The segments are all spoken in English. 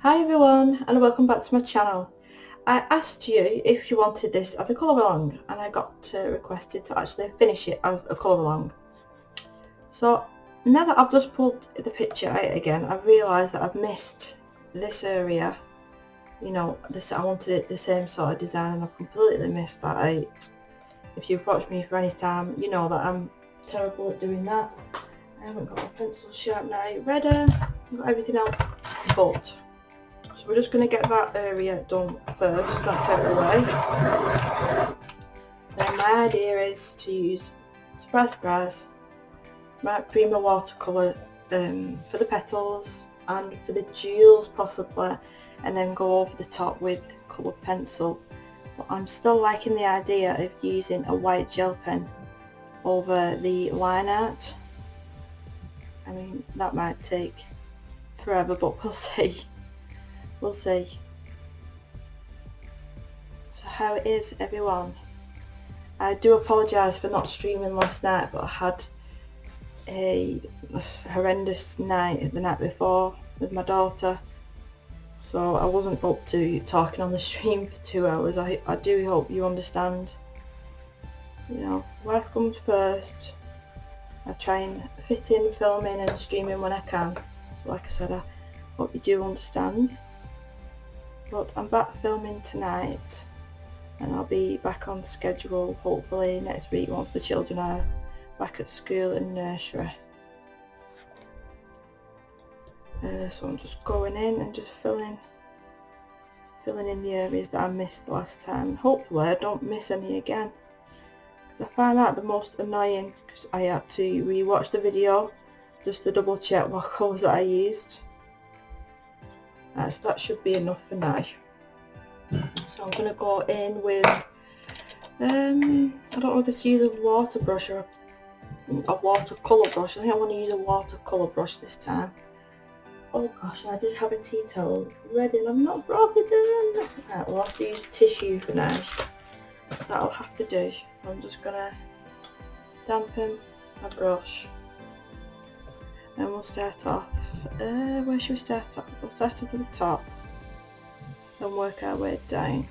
Hi everyone, and welcome back to my channel. I asked you if you wanted this as a colour along, and I got requested to actually finish it as a colour along. So now that I've just pulled the picture out again, I've realised that I've missed this area. You know, I wanted it the same sort of design, and I've completely missed that out. If you've watched me for any time, you know that I'm terrible at doing that. I haven't got my pencil sharpener ready, I've got everything else, but so we're just going to get that area done first, that's out of the way. Then my idea is to use, surprise, my Prima watercolour for the petals and for the jewels possibly, and then go over the top with coloured pencil. But I'm still liking the idea of using a white gel pen over the line art. I mean, that might take forever, but we'll see. We'll see. So how it is, everyone. I do apologise for not streaming last night, but I had a horrendous night the night before with my daughter, so I wasn't up to talking on the stream for 2 hours. I do hope you understand. You know, life comes first. I try and fit in filming and streaming when I can. So like I said, I hope you do understand. But I'm back filming tonight, and I'll be back on schedule hopefully next week once the children are back at school and nursery. So I'm just going in and just filling in the areas that I missed last time. Hopefully I don't miss any again, because I find that the most annoying, because I had to re-watch the video just to double check what colours that I used. So that should be enough for now. So I'm going to go in with, I don't know if to use a water brush or a watercolour brush. I think I want to use a watercolour brush this time. Oh gosh, I did have a tea towel ready and I've not brought it in. Right, we'll have to use tissue for now. That'll have to do. I'm just going to dampen my brush. And we'll start off, where should we start off? We'll start off at the top and work our way down.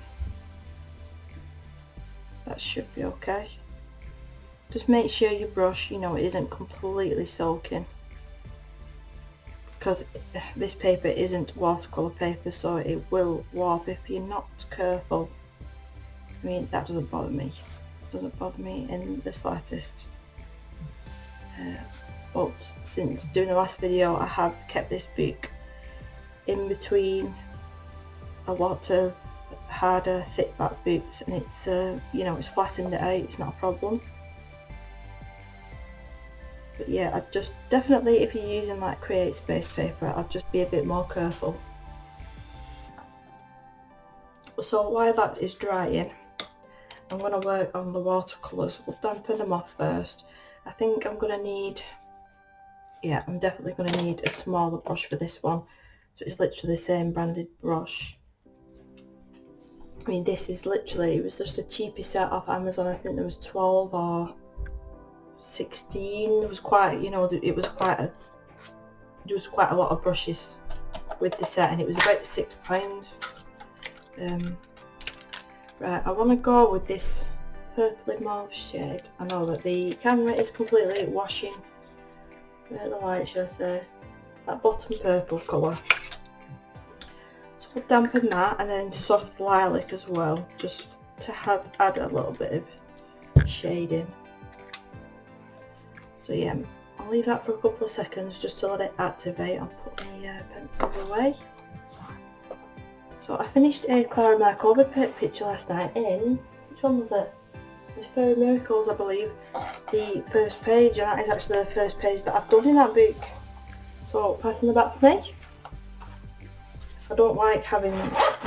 That should be okay. Just make sure your brush, you know, it isn't completely soaking, because this paper isn't watercolour paper, so it will warp if you're not careful. I mean, that doesn't bother me. It doesn't bother me in the slightest. But since doing the last video, I have kept this book in between a lot of harder thick back books, and it's you know, it's flattened it out, it's not a problem. But yeah, I'd just definitely, if you're using like Create Space paper, I'd just be a bit more careful. So while that is drying, I'm going to work on the watercolours. We'll dampen them off first. I think I'm going to need, yeah, I'm definitely going to need a smaller brush for this one. So it's literally the same branded brush. I mean, this is literally, it was just a cheapy set off Amazon. I think there was 12 or 16. It was quite, you know, there was quite a lot of brushes with the set, and it was about £6. Right, I want to go with this purpley mauve shade. I know that the camera is completely washing the light, shall I say, that bottom purple colour. So we'll dampen that, and then soft lilac as well, just to add a little bit of shading. So yeah, I'll leave that for a couple of seconds just to let it activate. I'll put the pencils away. So I finished a Clara Markova picture last night in, which one was it? It was Fairy Miracles, I believe, the first page, and that is actually the first page that I've done in that book. So pat on the back for me. I don't like having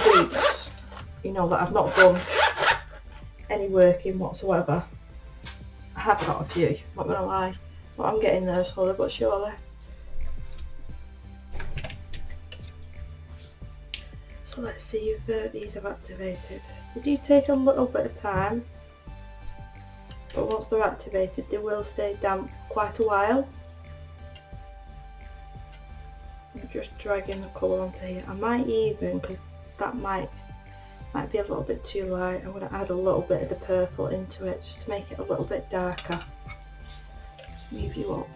books, you know, that I've not done any work in whatsoever. I have got a few, not gonna lie, but I'm getting there slowly but surely. So let's see if these have activated. They do take a little bit of time, but once they're activated they will stay damp quite a while. I'm just dragging the colour onto here. I might even, because that might be a little bit too light, I'm going to add a little bit of the purple into it just to make it a little bit darker. Just move you up.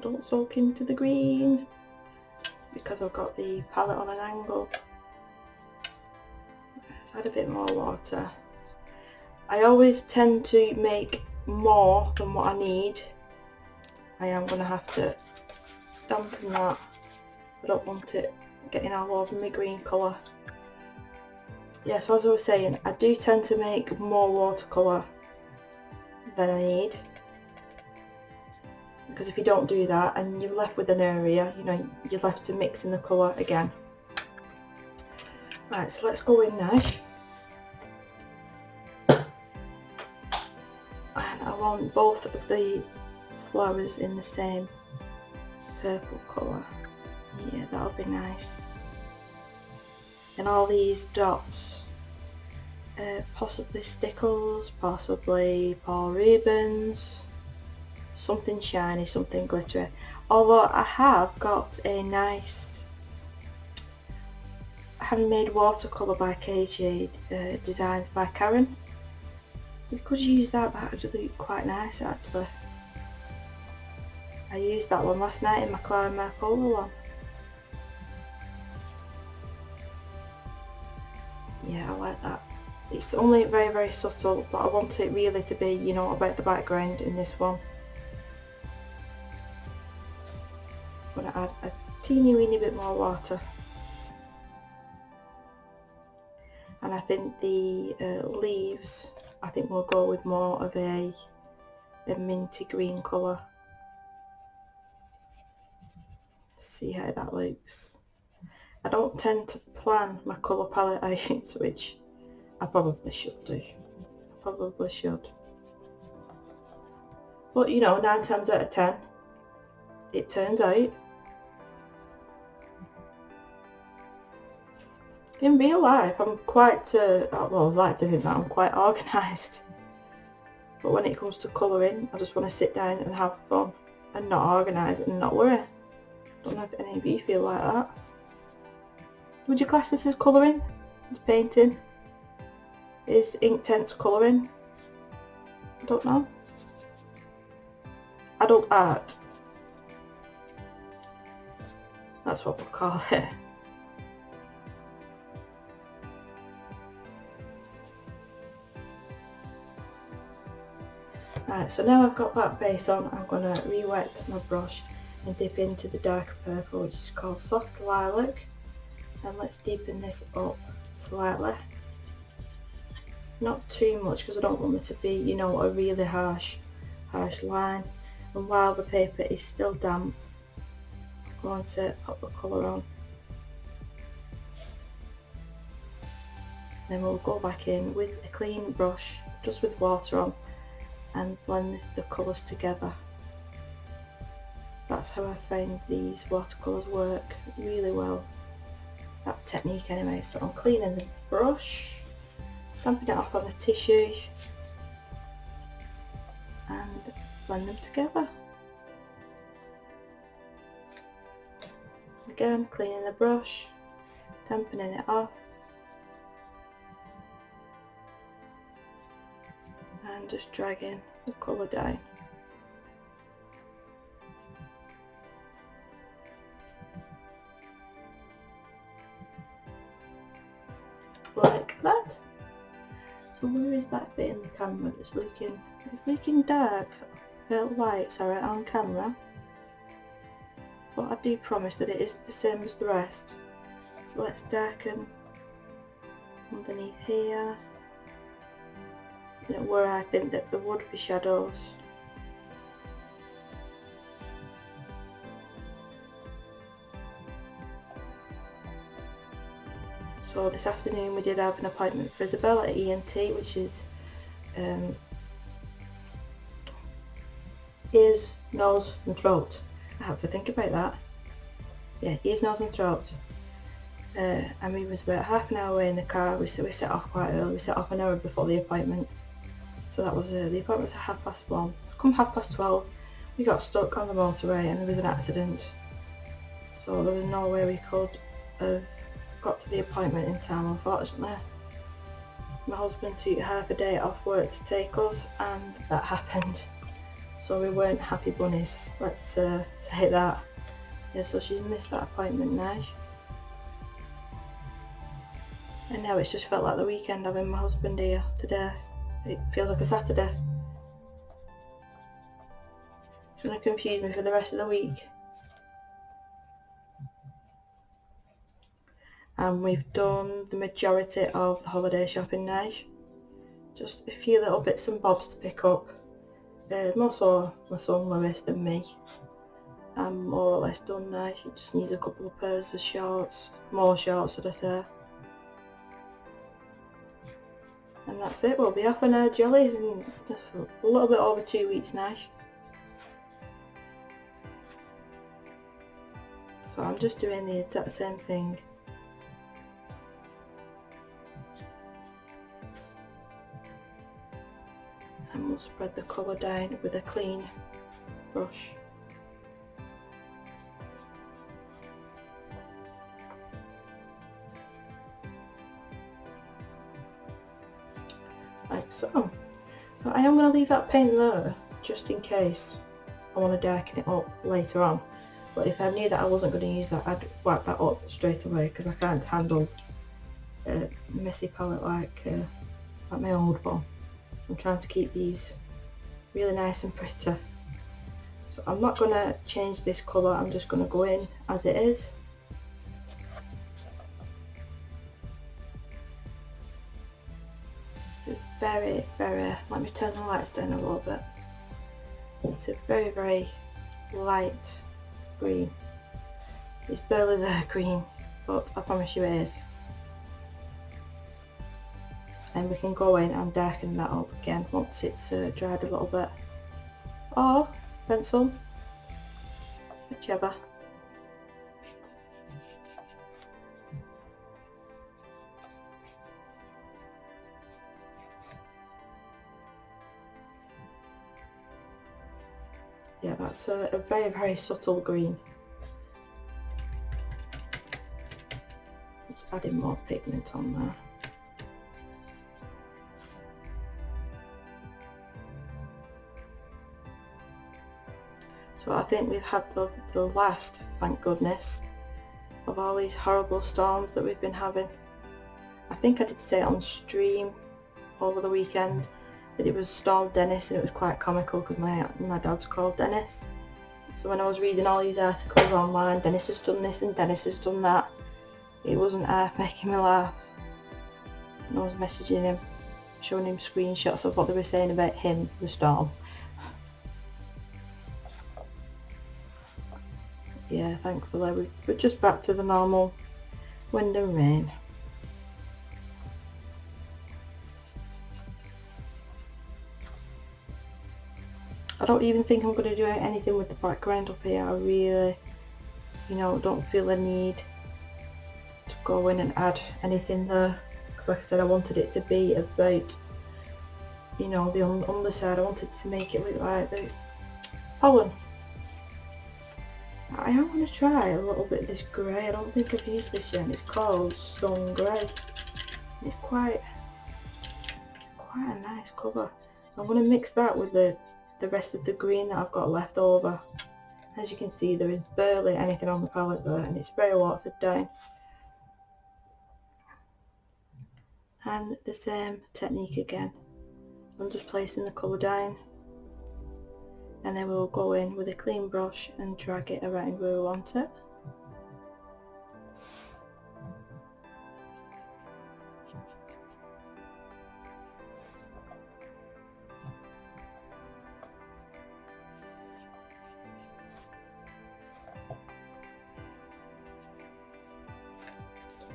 Don't soak into the green, because I've got the palette on an angle. Let's add a bit more water. I always tend to make more than what I need. I am going to have to dampen that. I don't want it getting all over my green colour. Yeah, so as I was saying, I do tend to make more watercolour than I need. Because if you don't do that and you're left with an area, you know, you're left to mix in the colour again. Right, so let's go in now. And I want both of the flowers in the same purple colour. Yeah, that'll be nice. And all these dots, possibly stickles, possibly Paul Rubens, something shiny, something glittery. Although I have got a nice handmade watercolour by KJ, designed by Karen. We could use that, that would look quite nice actually. I used that one last night in my Clara Marcola one. Yeah, I like that. It's only very, very subtle, but I want it really to be, you know, about the background in this one. I'm going to add a teeny weeny bit more water. And I think the leaves, I think we'll go with more of a minty green colour. See how that looks. I don't tend to plan my colour palette out, which I probably should do. I probably should. But you know, 9 times out of 10, it turns out. In real life, I'm quite, well, I like to think that I'm quite organised. But when it comes to colouring, I just want to sit down and have fun and not organise and not worry. Don't know if any of you feel like that. Would you class this as colouring? As painting? Is Inktense colouring? I don't know. Adult art. That's what we'll call it. Right, so now I've got that base on, I'm going to re-wet my brush and dip into the darker purple, which is called Soft Lilac. And let's deepen this up slightly. Not too much, because I don't want it to be, you know, a really harsh line. And while the paper is still damp, I'm going to pop the colour on. Then we'll go back in with a clean brush, just with water on, and blend the colours together. That's how I find these watercolours work really well. That technique anyway. So I'm cleaning the brush, damping it off on the tissue, and blend them together. Again, cleaning the brush, dampening it off, and just dragging the colour down. Like that. So where is that bit in the camera? It's looking dark, light, sorry, on camera. But I do promise that it is the same as the rest. So let's darken underneath here, you know, where I think that there would be shadows. So this afternoon we did have an appointment for Isabel at ENT, which is ears, nose and throat. I have to think about that. Yeah, ears, nose and throat. And we was about half an hour away in the car. We set off quite early. We set off an hour before the appointment. So that was the appointment was at 1:30. Come 12:30, We got stuck on the motorway and there was an accident, so there was no way we could have got to the appointment in time, unfortunately. My husband took half a day off work to take us and that happened, so we weren't happy bunnies, let's say that. Yeah, so she's missed that appointment now. And now it's just felt like the weekend having my husband here today. It feels like a Saturday. It's going to confuse me for the rest of the week. And we've done the majority of the holiday shopping now. Just a few little bits and bobs to pick up. More so my son Lewis than me. I'm more or less done now. He just needs a couple of pairs of shorts. More shorts, should I say. And that's it, we'll be off on our jollies in just a little bit over 2 weeks now. So I'm just doing the exact same thing. And we'll spread the colour down with a clean brush. Like so. So I am going to leave that paint there just in case I want to darken it up later on. But if I knew that I wasn't going to use that, I'd wipe that up straight away because I can't handle a messy palette like my old one. I'm trying to keep these really nice and pretty. So I'm not going to change this colour, I'm just going to go in as it is. It's a very, let me turn the lights down a little bit. It's a very, very light green. It's barely there green, but I promise you it is. And we can go in and darken that up again once it's dried a little bit. Or pencil, whichever. Yeah, that's a very, very subtle green. Just adding more pigment on there. So I think we've had the last, thank goodness, of all these horrible storms that we've been having. I think I did say on stream over the weekend that it was Storm Dennis, and it was quite comical because my dad's called Dennis. So when I was reading all these articles online, Dennis has done this and Dennis has done that, it wasn't half making me laugh. And I was messaging him, showing him screenshots of what they were saying about him, the storm. Yeah, thankfully we're just back to the normal wind and rain. I don't even think I'm going to do anything with the background up here. I really, don't feel a need to go in and add anything there. Like I said, I wanted it to be about, the underside. I wanted to make it look like the pollen. I am going to try a little bit of this grey. I don't think I've used this yet. It's called Stone Grey. It's quite a nice colour. I'm going to mix that with the rest of the green that I've got left over. As you can see, there is barely anything on the palette there, and it's very watered down. And the same technique again. I'm just placing the colour down, and then we'll go in with a clean brush and drag it around where we want it.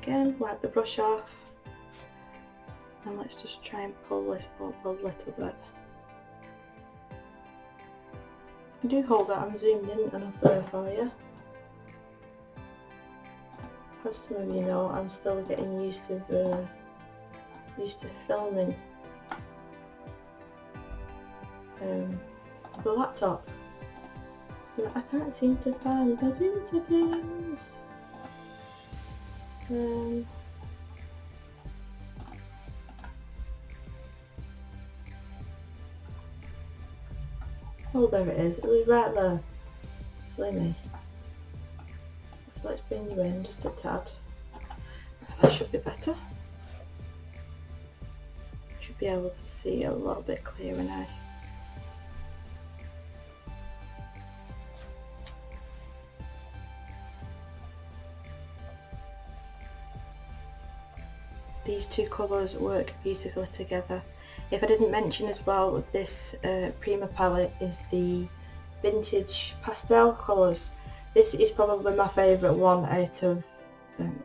Again, wipe the brush off, and let's just try and pull this up a little bit. I do hope that I'm zoomed in enough there for you. As some of you know, I'm still getting used to filming the laptop. I can't seem to find those interviews. Oh, there it is. It was right there. Silly me. So let's bring you in just a tad. That should be better. Should be able to see a little bit clearer now. These two colours work beautifully together. If I didn't mention as well, this Prima palette is the vintage pastel colours. This is probably my favourite one out of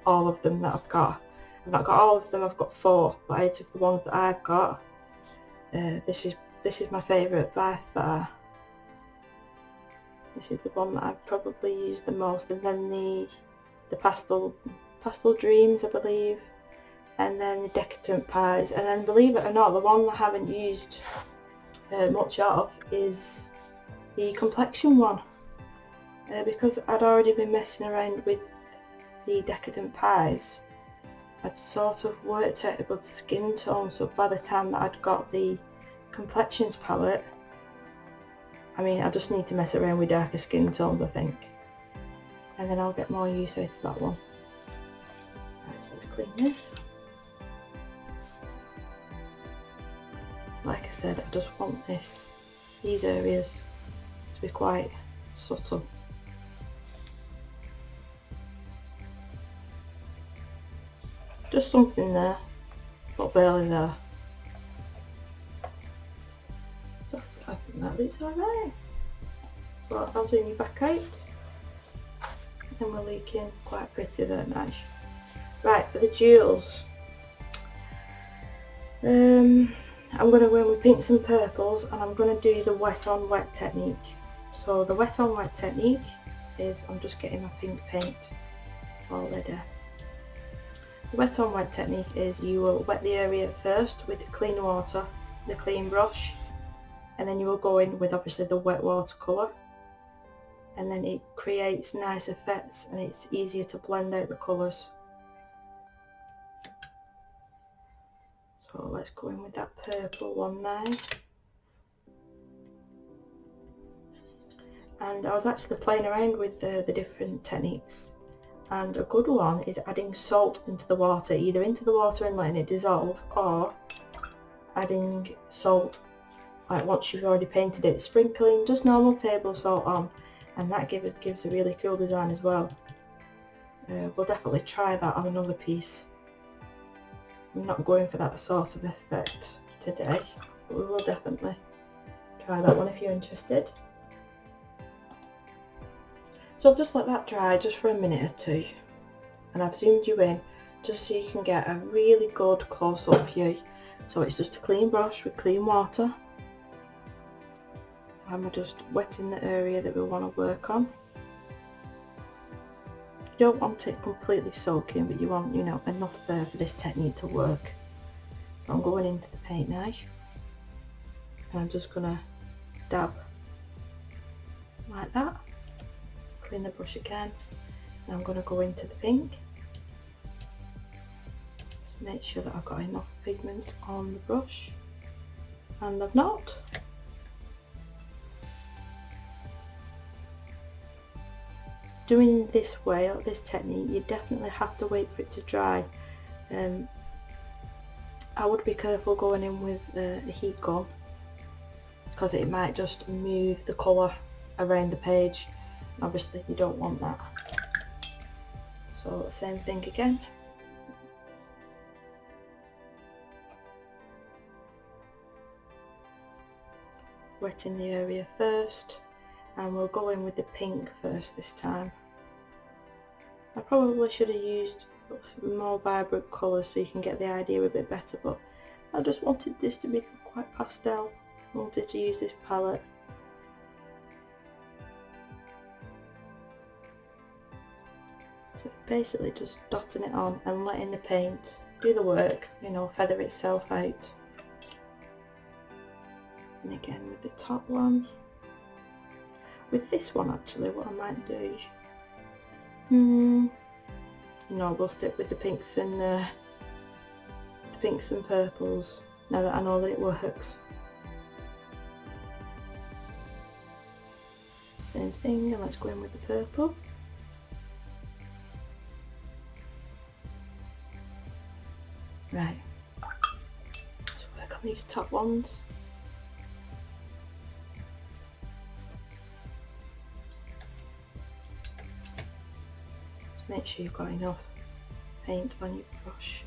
all of them that I've got. I've not got all of them, I've got 4, but out of the ones that I've got, this is my favourite by far. This is the one that I've probably used the most, and then the pastel dreams, I believe, and then the decadent pies, and then believe it or not, the one I haven't used much of is the complexion one, because I'd already been messing around with the decadent pies. I'd sort of worked out a good skin tone, so by the time that I'd got the complexions palette, I mean, I just need to mess around with darker skin tones, I think, and then I'll get more use out of that one. Right, so let's clean this. Like I said, I just want these areas to be quite subtle. Just something there, but barely there. So I think that looks alright. So I'll zoom you back out, and we're looking quite pretty there, nice. Right, for the jewels, I'm going to go in with pinks and purples, and I'm going to do the wet on wet technique. So the wet on wet technique is, I'm just getting my pink paint all ready. The wet on wet technique is you will wet the area first with clean water, the clean brush, and then you will go in with obviously the wet watercolour, and then it creates nice effects and it's easier to blend out the colours. So let's go in with that purple one now. And I was actually playing around with the different techniques, and a good one is adding salt into the water, either into the water and letting it dissolve, or adding salt like once you've already painted it, sprinkling just normal table salt on, and that gives a really cool design as well. We'll definitely try that on another piece. I'm not going for that sort of effect today, but we will definitely try that one if you're interested. So I've just let that dry just for a minute or two, and I've zoomed you in just so you can get a really good close-up view. So it's just a clean brush with clean water, and we're just wetting the area that we want to work on. You don't want it completely soaking, but you want, you know, enough there for this technique to work. So I'm going into the paint now, and I'm just going to dab like that. Clean the brush again, and I'm going to go into the pink. Just make sure that I've got enough pigment on the brush, and I've not. Doing this way, or this technique, you definitely have to wait for it to dry. I would be careful going in with the heat gun, because it might just move the colour around the page. Obviously you don't want that. So same thing again. Wetting the area first, and we'll go in with the pink first this time. I probably should have used more vibrant colours so you can get the idea a bit better, but I just wanted this to be quite pastel. I wanted to use this palette. So basically just dotting it on and letting the paint do the work, you know, feather itself out. And again with the top one. with this one actually, what I might do, no, we'll stick with the pinks and purples now that I know that it works. Same thing, and let's go in with the purple. Right, let's work on these top ones. Just make sure you've got enough paint on your brush.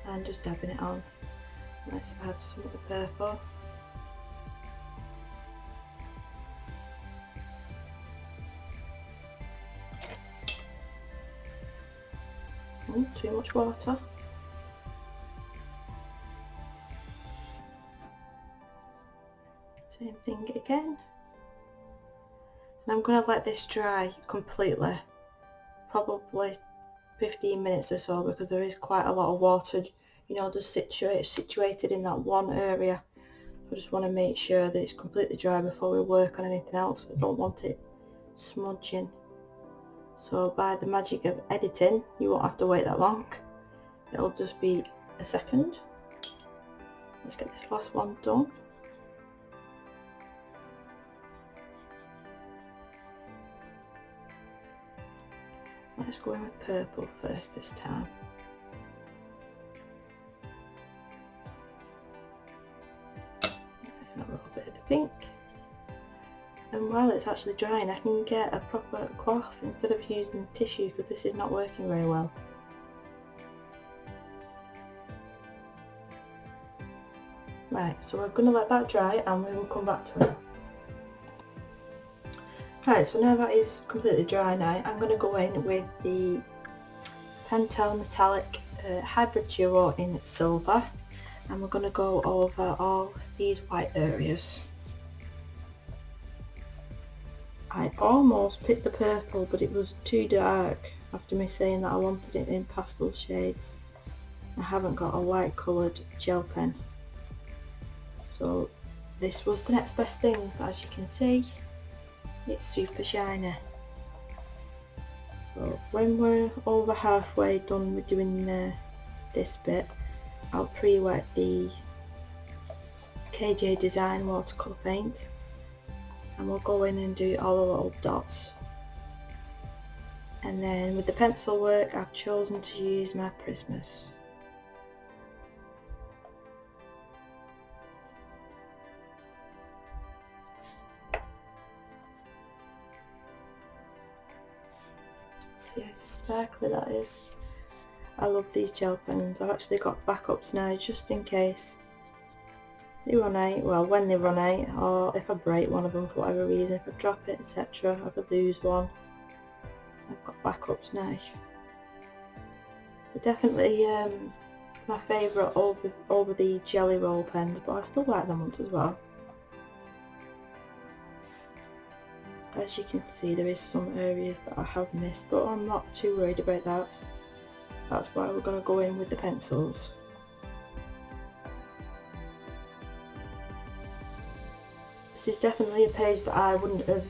And just dabbing it on. Let's add some of the purple. Too much water. Same thing again. And I'm going to let this dry completely, probably 15 minutes or so, because there is quite a lot of water, you know, just situated in that one area. I just want to make sure that it's completely dry before we work on anything else. I don't want it smudging. So by the magic of editing, you won't have to wait that long. It'll just be a second. Let's get this last one done. Let's go in with purple first this time. And a little bit of the pink. And while it's actually drying, I can get a proper cloth instead of using tissue, because this is not working very well. Right, so we're going to let that dry and we will come back to it. Right, so now that is completely dry now, I'm going to go in with the Pentel Metallic Hybrid Duo in silver, and we're going to go over all these white areas. I almost picked the purple, but it was too dark after me saying that I wanted it in pastel shades. I haven't got a light coloured gel pen, so this was the next best thing. But as you can see, it's super shiny. So when we're over halfway done with doing this bit, I'll pre-wet the KJ Design watercolour paint, and we'll go in and do all the little dots. And then with the pencil work, I've chosen to use my Prismas. See how sparkly that is. I love these gel pens. I've actually got backups now just in case they run out, well, when they run out, or if I break one of them for whatever reason, if I drop it, etc., if I lose one, I've got backups now. They're definitely my favourite over the Jelly Roll pens, but I still like them ones as well. As you can see, there is some areas that I have missed, but I'm not too worried about that. That's why we're going to go in with the pencils. This is definitely a page that I wouldn't have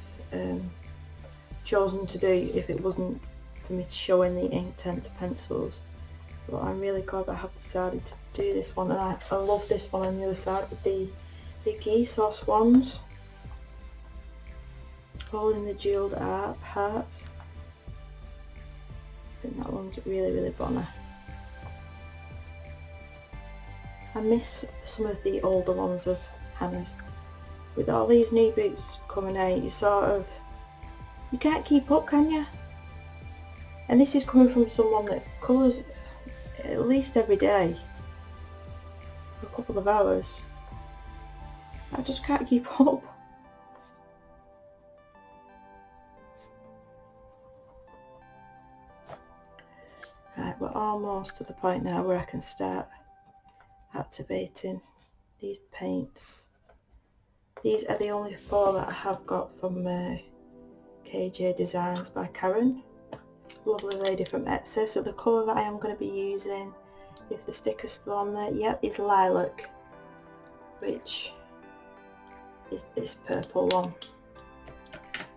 chosen to do if it wasn't for me to show in the Inktense pencils. But I'm really glad that I have decided to do this one, and I love this one on the other side with the geese or swans, all in the jewelled hearts. I think that one's really bonny. I miss some of the older ones of Hannah's. With all these new books coming out, you can't keep up, can you? And this is coming from someone that colours at least every day for a couple of hours. I just can't keep up. Right, we're almost to the point now where I can start activating these paints. These are the only 4 that I have got from KJ Designs by Karen, lovely lady from Etsy. So the colour that I am going to be using, if the sticker's still on there, yep, is Lilac, which is this purple one.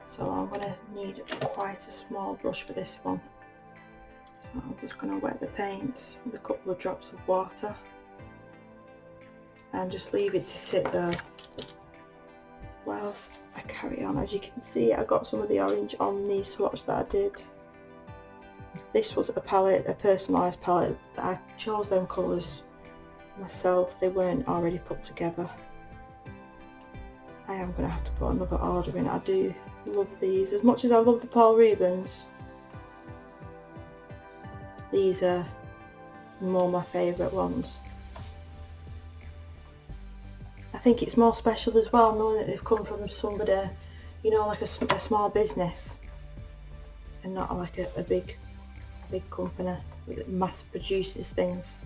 So I'm going to need quite a small brush for this one. So I'm just going to wet the paint with a couple of drops of water and just leave it to sit there whilst I carry on. As you can see, I got some of the orange on the swatch that I did. This was a palette, a personalised palette. I chose them colours myself, they weren't already put together. I am going to have to put another order in. I do love these. As much as I love the Paul Rubens, these are more my favourite ones. I think it's more special as well knowing that they've come from somebody, you know, like a small business and not like a big company that mass produces things.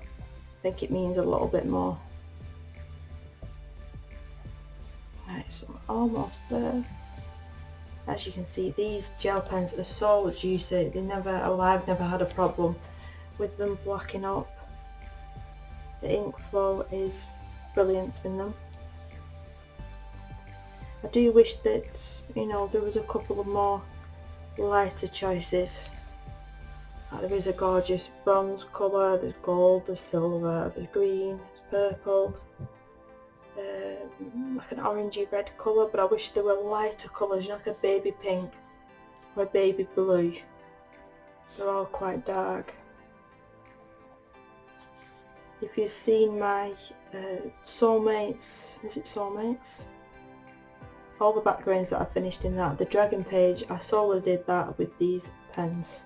I think it means a little bit more. Right, so we're almost there. As you can see, these gel pens are so juicy. I've never had a problem with them blacking up. The ink flow is brilliant in them. I do wish that, you know, there was a couple of more lighter choices. There is a gorgeous bronze colour, there's gold, there's silver, there's green, there's purple, like an orangey red colour, but I wish there were lighter colours, you know, like a baby pink or a baby blue. They're all quite dark. If you've seen my Soulmates, is it Soulmates? All the backgrounds that I finished in that, the dragon page, I solely did that with these pens.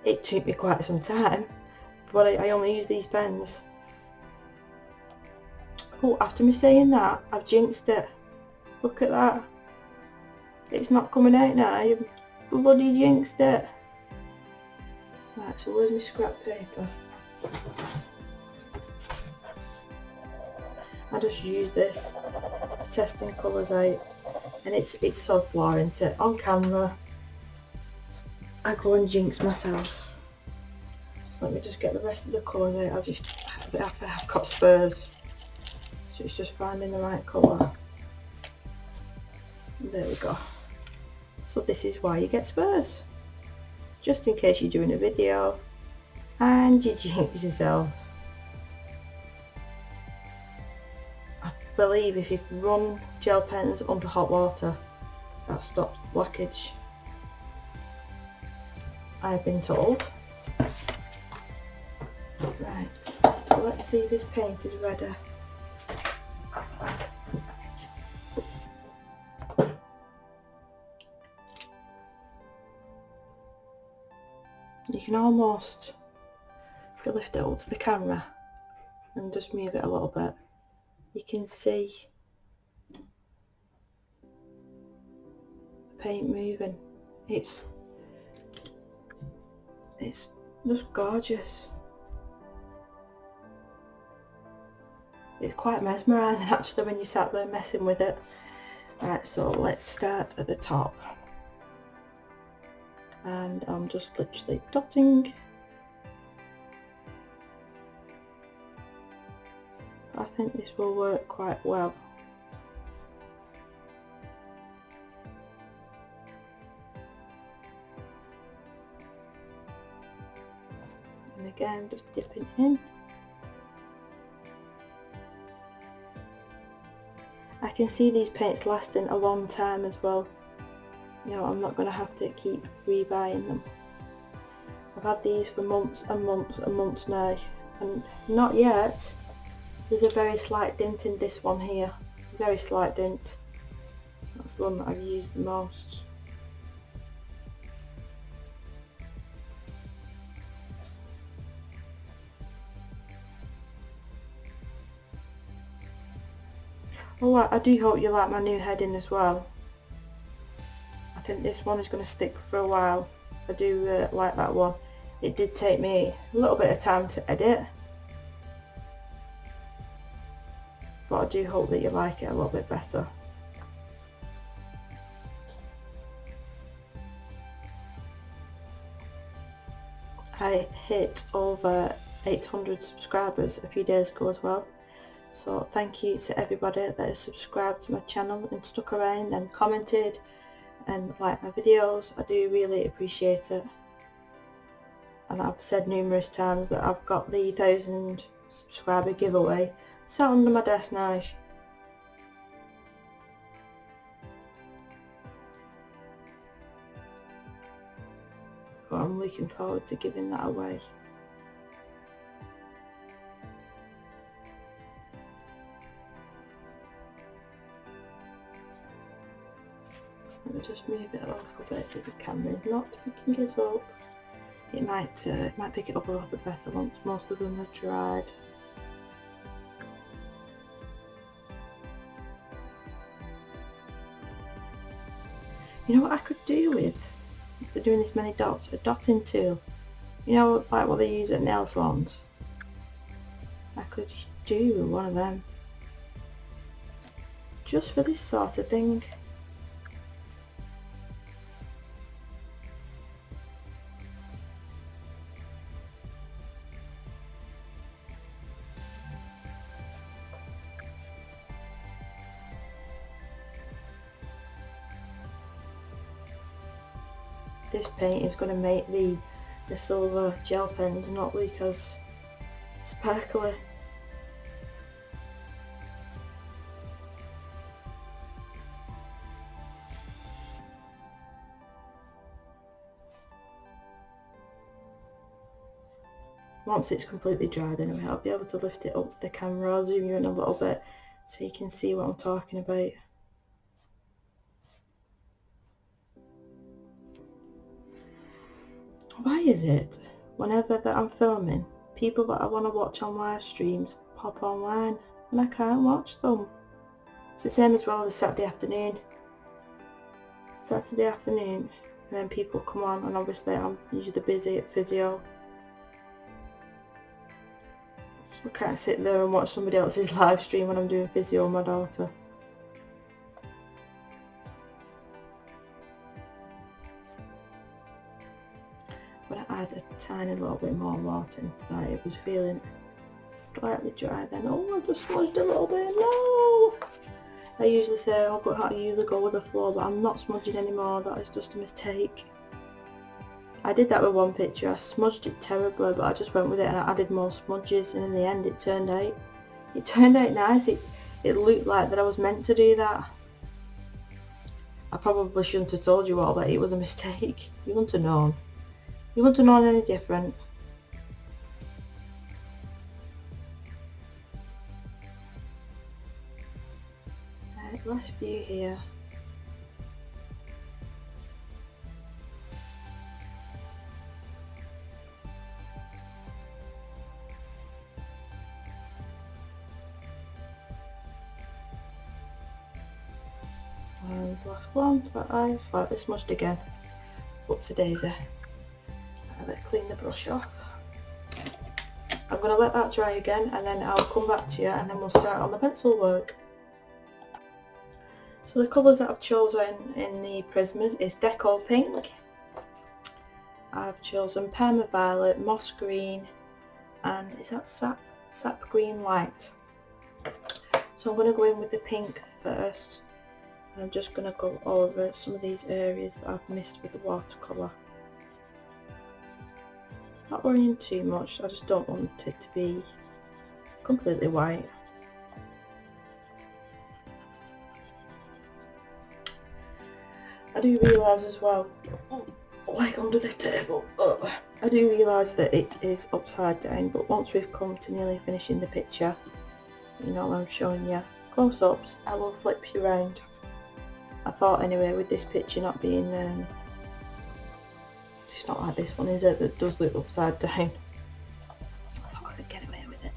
It took me quite some time, but I only use these pens. Oh, after me saying that, I've jinxed it. Look at that. It's not coming out now, you've bloody jinxed it. Right, so where's my scrap paper? I just use this for testing colours out, and it's so flaw, isn't it? On camera, I go and jinx myself. So let me just get the rest of the colours out. I've got spurs, so it's just finding the right colour. There we go. So this is why you get spurs, just in case you're doing a video and you jinx yourself. I believe if you run gel pens under hot water, that stops the blockage, I've been told. Right, so let's see if this paint is ready. You can almost, if you lift it up to the camera and just move it a little bit, you can see the paint moving. It's just gorgeous. It's quite mesmerising actually when you sat there messing with it. Right, so let's start at the top. And I'm just literally dotting. I think this will work quite well. And again, just dipping in. I can see these paints lasting a long time as well. You know, I'm not going to have to keep rebuying them. I've had these for months and months and months now, and not yet. There's a very slight dint in this one here, very slight dint. That's the one that I've used the most. Oh, I do hope you like my new heading as well. I think this one is going to stick for a while. I do like that one. It did take me a little bit of time to edit, but I do hope that you like it a little bit better. I hit over 800 subscribers a few days ago as well, So thank you to everybody that has subscribed to my channel and stuck around and commented and liked my videos. I do really appreciate it. And I've said numerous times that I've got the 1,000 subscriber giveaway sat under my desk now. But I'm looking forward to giving that away. Let me just move it a little bit so the camera is not picking it up. It might pick it up a little bit better once most of them are dried. You know what I could do with, after doing this many dots, a dotting tool. You know, like what they use at nail salons. I could do one of them. Just for this sort of thing. This paint is going to make the silver gel pens not look as sparkly. Once it's completely dried anyway, I'll be able to lift it up to the camera. I'll zoom you in a little bit so you can see what I'm talking about. Why is it whenever that I'm filming, people that I want to watch on live streams pop online and I can't watch them? It's the same as well as Saturday afternoon. And then people come on, and obviously I'm usually busy at physio. So I can't sit there and watch somebody else's live stream when I'm doing physio with my daughter. When I add a tiny little bit more water into that, it was feeling slightly dry then. Oh, I just smudged a little bit. No! I usually say, oh, but how do you usually go with the flow, but I'm not smudging anymore. That is just a mistake. I did that with one picture. I smudged it terribly, but I just went with it and I added more smudges, and in the end it turned out nice. It looked like that I was meant to do that. I probably shouldn't have told you all that it was a mistake. You wouldn't have known. You wouldn't have known any different. Right, last view here. And last one, that eye, slightly smudged again. Whoopsie daisy. Let's clean the brush off. I'm going to let that dry again and then I'll come back to you and then we'll start on the pencil work. So the colours that I've chosen in the Prismas is Deco Pink. I've chosen Perma Violet, Moss Green, and is that Sap Green Light. So I'm going to go in with the pink first. And I'm just going to go over some of these areas that I've missed with the watercolour. Not worrying too much, I just don't want it to be completely white. I do realise as well, like under the table, I do realise that it is upside down, but once we've come to nearly finishing the picture, you know, I'm showing you close-ups, I will flip you around. I thought anyway, with this picture not being it's not like this one, is it, that does look upside down. I thought I could get away with it.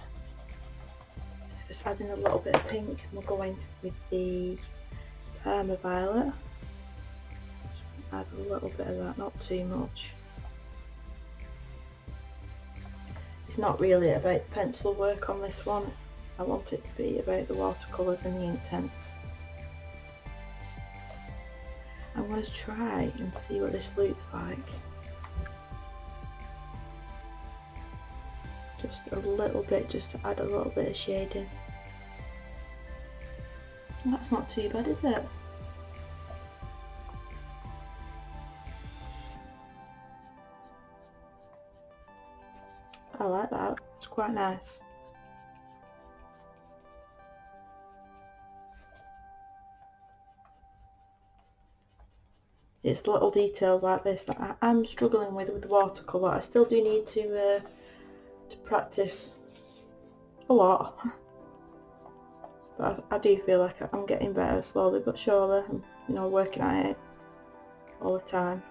Just adding a little bit of pink, and we'll go in with the Perma Violet. Add a little bit of that, not too much. It's not really about pencil work on this one. I want it to be about the watercolours and the Inktense. I'm going to try and see what this looks like. Just a little bit, just to add a little bit of shading. That's not too bad, is it? I like that, it's quite nice. It's little details like this that I'm struggling with watercolour. I still do need to practice a lot, but I do feel like I'm getting better slowly but surely. I'm, you know, working at it all the time.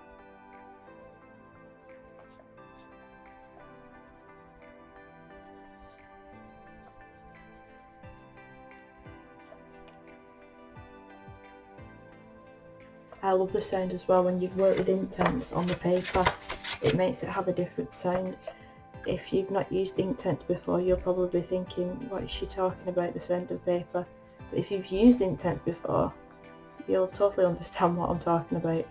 I love the sound as well when you work with Inktense on the paper. It makes it have a different sound. If you've not used Inktense before, you're probably thinking, what is she talking about, the sound of paper? But if you've used Inktense before, you'll totally understand what I'm talking about.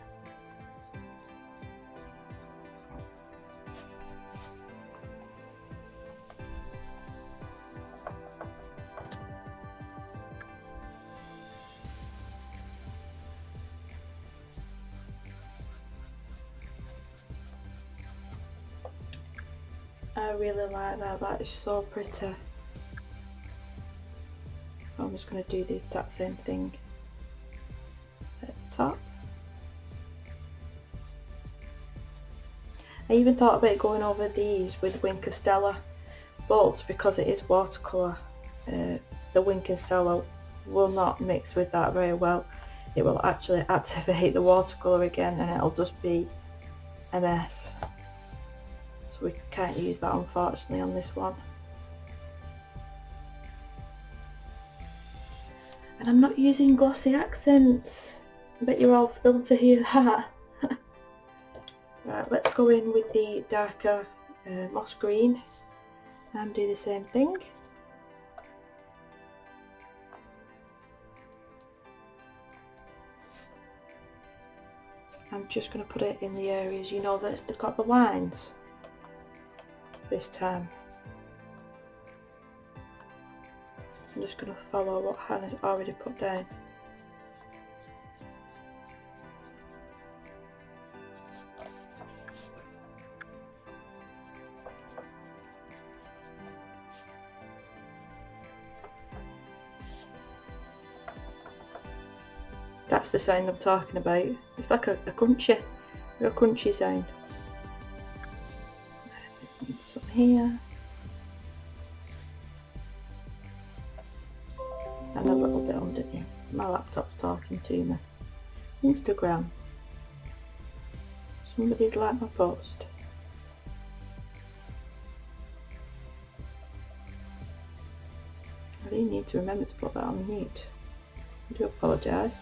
I really like that, that is so pretty. So I'm just going to do the exact same thing at the top. I even thought about going over these with Wink of Stella, but because it is watercolour, the Wink and Stella will not mix with that very well. It will actually activate the watercolour again and it'll just be a mess. So we can't use that unfortunately on this one. And I'm not using glossy accents. I bet you're all thrilled to hear that. Right, let's go in with the darker moss green and do the same thing. I'm just going to put it in the areas, you know, that they've got the lines this time. I'm just going to follow what Hannah's already put down. That's the sound I'm talking about. It's like a crunchy sound. Some here. And a little bit underneath. My laptop's talking to me. Instagram. Somebody'd like my post. I do need to remember to put that on mute. I do apologise.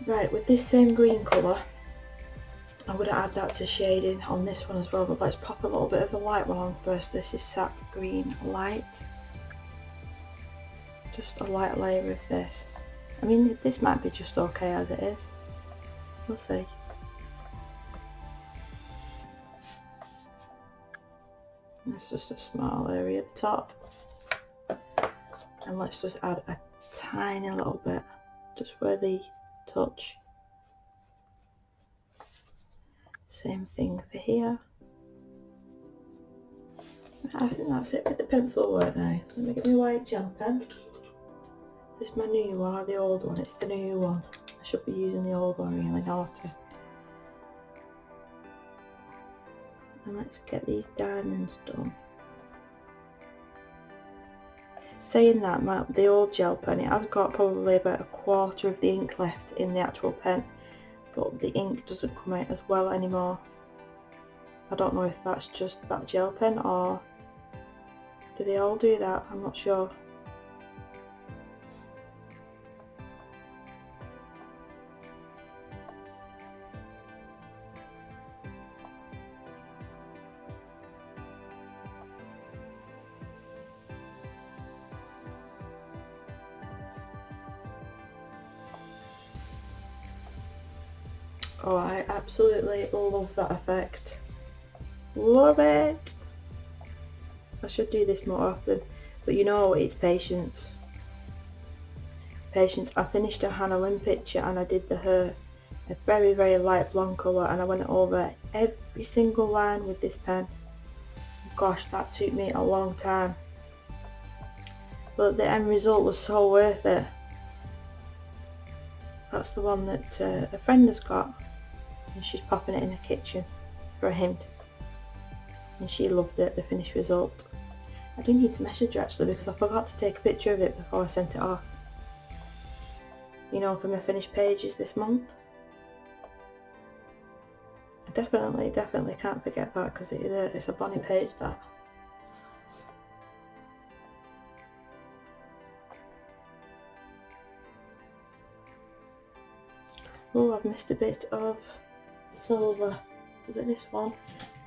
Right, with this same green colour, I'm going to add that to shading on this one as well, but let's pop a little bit of a light one on first. This is Sap Green Light. Just a light layer of this. I mean, this might be just okay as it is. We'll see. It's just a small area at the top. And let's just add a tiny little bit, just where they touch. Same thing for here. I think that's it with the pencil work now. Let me get my white gel pen. This is my new one or the old one? It's the new one. I should be using the old one, really naughty. And let's get these diamonds done. Saying that, the old gel pen, it has got probably about a quarter of the ink left in the actual pen, but the ink doesn't come out as well anymore. I don't know if that's just that gel pen or do they all do that? I'm not sure. Oh, I absolutely love that effect. Love it! I should do this more often, but you know, it's patience. patience. I finished a Hannah Lynn picture and I did her a very light blonde colour, and I went over every single line with this pen. Gosh, that took me a long time, but the end result was so worth it. That's the one that a friend has got, and she's popping it in the kitchen for a hint, and she loved it, the finished result. I do need to message her actually, because I forgot to take a picture of it before I sent it off, you know, for my finished pages this month. I definitely can't forget that, because it's a bonny page, that. Oh, I've missed a bit of silver. Is it this one?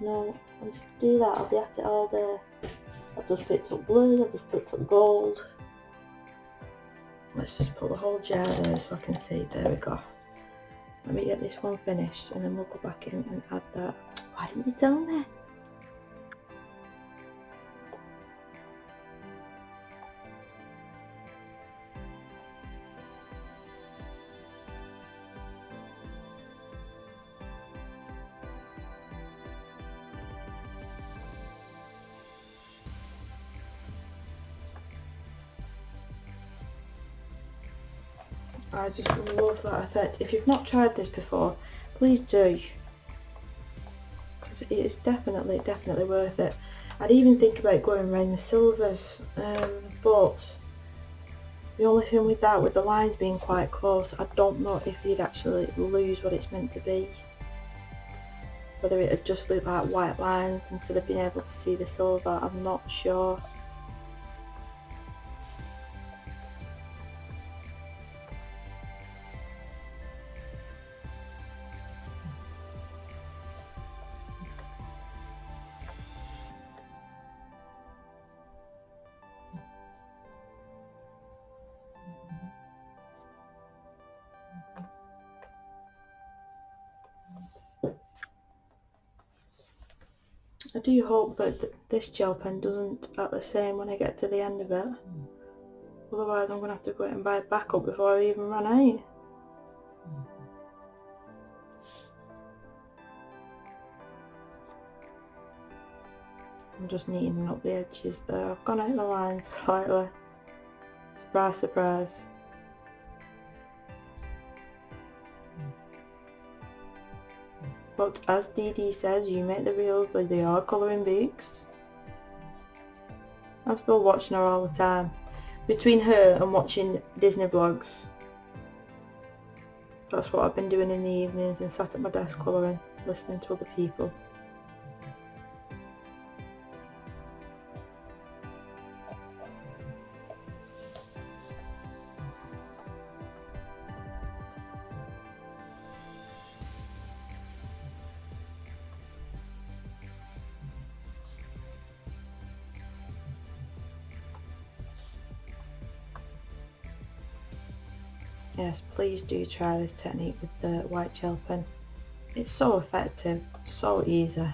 No, I'll just do that, I'll be at it all day. I've just picked up blue, I've just picked up gold. Let's just put the whole jar there so I can see. There we go. Let me get this one finished and then we'll go back in and add that. Why didn't you tell me? I just love that effect. If you've not tried this before, please do, because it is definitely worth it. I'd even think about going around the silvers, but the only thing with that, with the lines being quite close, I don't know if you'd actually lose what it's meant to be. Whether it'd just look like white lines instead of being able to see the silver, I'm not sure. I do hope that this gel pen doesn't act the same when I get to the end of it. Otherwise I'm going to have to go out and buy a backup before I even run out. I'm just neatening up the edges there. I've gone out the lines slightly. Surprise, surprise. But as Dee Dee says, you make the reels, but they are colouring books. I'm still watching her all the time. Between her and watching Disney vlogs, that's what I've been doing in the evenings, and sat at my desk colouring, listening to other people. Yes, please do try this technique with the white gel pen. It's so effective, so easy.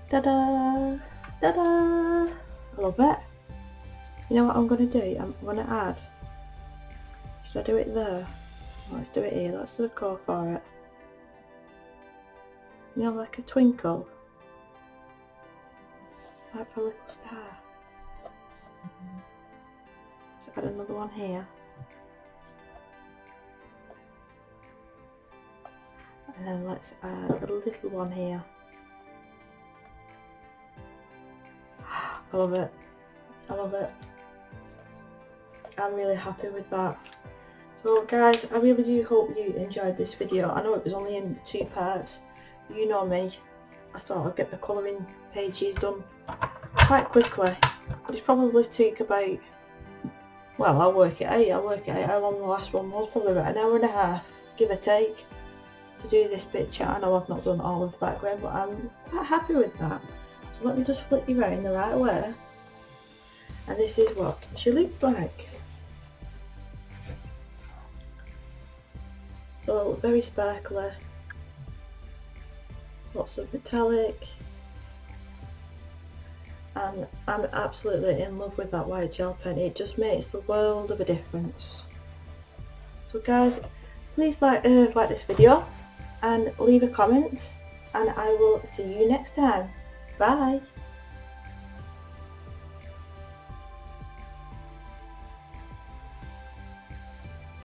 Ta-da! Ta-da! I love it. You know what I'm going to do? I'm going to add... Should I do it there? Let's do it here. Let's just go for it. You know, like a twinkle. Like a little star. Let's add another one here. And then let's add a little one here. I love it. I love it. I'm really happy with that. So guys, I really do hope you enjoyed this video. I know it was only in 2 parts. You know me, I sort of get the colouring pages done quite quickly. But it's probably took about, well, I'll work it out how long the last one was, probably about an hour and a half, give or take, to do this picture. I know I've not done all of the background, but I'm quite happy with that. So let me just flip you around the right way. And this is what she looks like. So very sparkly, lots of metallic, and I'm absolutely in love with that white gel pen. It just makes the world of a difference. So guys, please like this video and leave a comment, and I will see you next time. Bye!